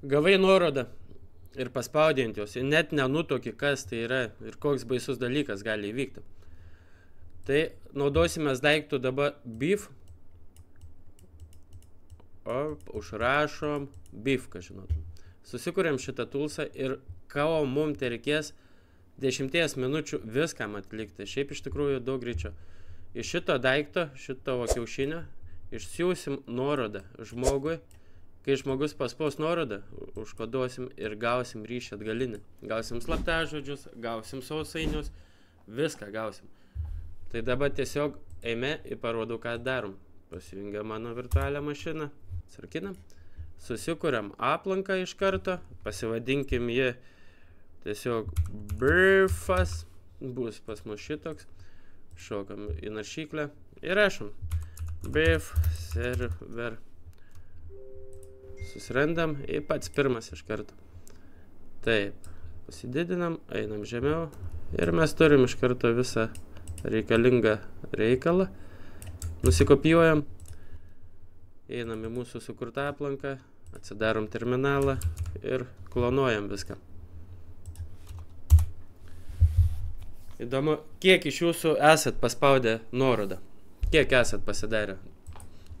Gavai nuorodą ir paspaudė ant jos, ir net nenutoki, kas tai yra ir koks baisus dalykas gali įvykti. Tai naudosimės daiktų dabar beef. Užrašom beef, ką žinotum. Susikuriam šitą toolsą ir ko mums tai reikės 10 minučių viskam atlikti. Šiaip iš tikrųjų daug greičiau. Iš šito daikto, šito kiaušinio, išsiųsim nuorodą žmogui. Kai žmogus paspaus nuorodą, užkoduosim ir gausim ryšį atgalinį. Gausim slaptažodžius, gausim sausainius, viską gausim. Tai dabar tiesiog eime ir parodau, ką darom. Pasijungia mano virtualią mašiną, sarkinam, susikuriam aplanką iš karto, pasivadinkim jį tiesiog Beefas, bus pas mus šitoks, šokam į naršyklę ir rašom Beef server. Susirandam ir pats pirmas iš karto. Taip, pasididinam, einam žemiau ir mes turim iš karto visą reikalingą reikalą. Nusikopijuojam, einam į mūsų sukurtą aplanką, atsidarom terminalą ir klonuojam viską. Įdomu, kiek iš jūsų esat paspaudę nuorodą? Kiek esat pasidarę?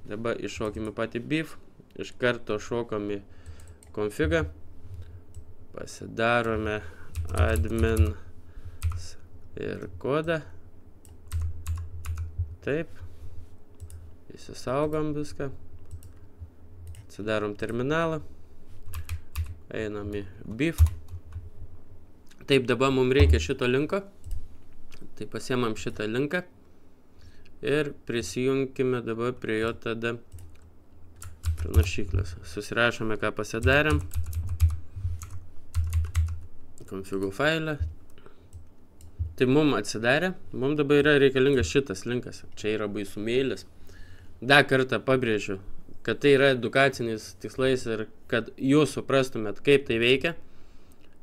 Dabar iššokim į patį beef. Iš karto šokam į konfigą, pasidarome admin ir kodą. Taip, įsisaugom viską, atsidarom terminalą, einam į beef. Taip, dabar mums reikia šito linko, tai pasiemam šitą linką ir prisijungkime dabar prie jo tada naršyklės. Susirašome, ką pasidarėm. Konfigų failą. Tai mums atsidarė. Mums dabar yra reikalingas šitas linkas. Čia yra baisumėlis. Dar kartą pabrėžiu, kad tai yra edukaciniais tikslais ir kad jūs suprastumėt, kaip tai veikia.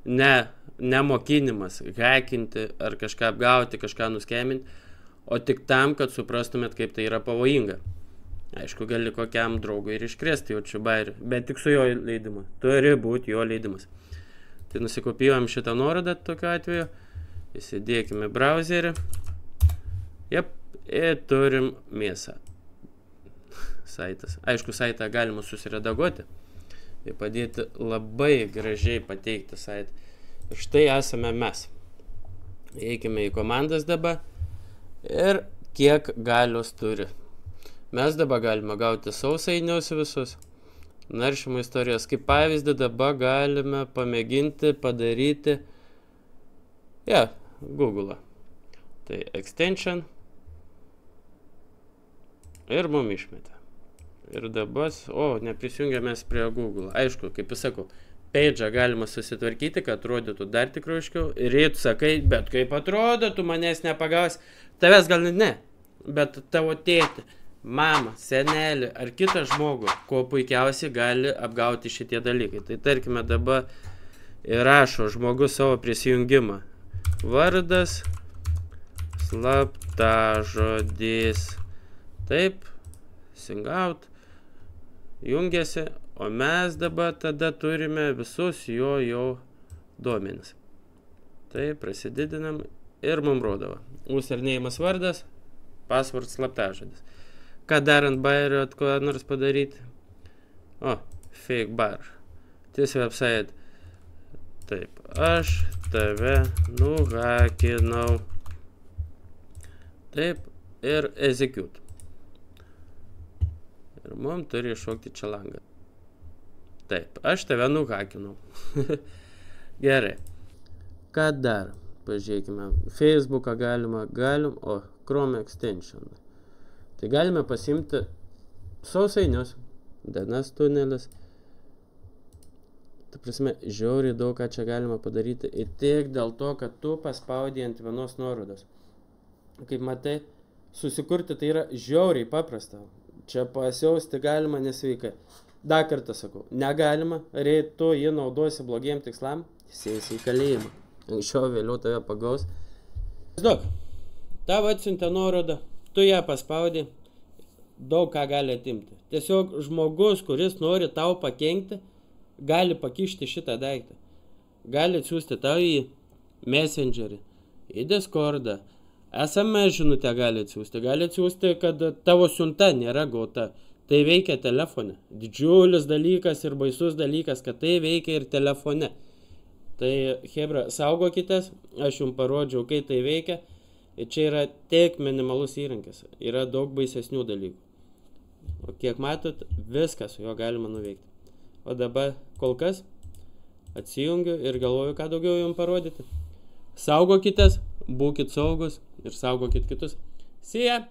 Ne mokinimas, hackinti ar kažką apgauti, kažką nuskeminti, o tik tam, kad suprastumėt, kaip tai yra pavojinga. Aišku, gali kokiam draugui ir iškrėsti jaučiu bairį, bet tik su jo leidimu. Turi būti jo leidimas. Tai nusikopijuojam šitą nuorodą tokiu atveju. Įsidėkime browserį. Jep, ir turim mėsą. Saitas. Aišku, saitą galima susiredaguoti ir padėti labai gražiai pateikti saitą. Ir štai esame mes. Eikime į komandas dabar ir kiek galios turi. Mes dabar galime gauti sausainius visus, naršymo istorijas. Kaip pavyzdį dabar galime pamėginti padaryti Google. Tai extension ir mum išmetė. Ir dabar, neprisijungiamės prie Google. Aišku, kaip jūs sakau, page'ą galima susitvarkyti, kad atrodytų dar tikroiškiau. Ir jei tu sakai, bet kaip atrodo, tu manęs nepagaus. Tavęs gal ne, bet tavo tėtį, mamą, senelį ar kitą žmogų, ko puikiausiai gali apgauti šitie dalykai. Tai tarkime dabar įrašo žmogus savo prisijungimą. Vardas, slaptažodis. Taip, singout, jungiasi, o mes dabar tada turime visus jo duomenis. Taip, prasididinam ir mums rodavo. Usernėjimas vardas, password slaptažodis. Ką darant bairio, ko nors padaryti? Fake bar. This website. Taip, aš tave nuhakinau. Taip, ir execute. Ir mums turi iššokti čia langą. Taip, aš tave nuhakinau. Gerai. Ką dar? Pažiūrėkime. Facebooką galim. Chrome extension. Tai galime pasimti sausainius, DNS tunelis. Ta prasme, žiauriai daug ką čia galima padaryti. Ir tik dėl to, kad tu paspaudai ant vienos nuorodos. Kaip matai, susikurti tai yra žiauriai paprasta. Čia pasiausti galima nesveikai. Dar kartą sakau, negalima, tu jį naudosi blogiem tikslam, sėsi į kalėjimą. Anksčiau vėliau tave pagaus. Daug, tavo atsiuntė nuorodą. Tu ją paspaudi, daug ką gali atimti. Tiesiog žmogus, kuris nori tau pakenkti, gali pakišti šitą daiktą. Gali atsiųsti tau į Messengerį, į Discordą, SMS žinutę gali atsiųsti, kad tavo siunta nėra gauta. Tai veikia telefone. Didžiulis dalykas ir baisus dalykas, kad tai veikia ir telefone. Tai, hebra, saugokitės, aš jums parodžiau, kai tai veikia. Ir čia yra tik minimalus įrankis. Yra daug baisesnių dalykų. O kiek matot, viskas su juo galima nuveikti. O dabar kol kas atsijungiu ir galvoju, ką daugiau jums parodyti. Saugokitės, būkit saugus ir saugokit kitus. See ya!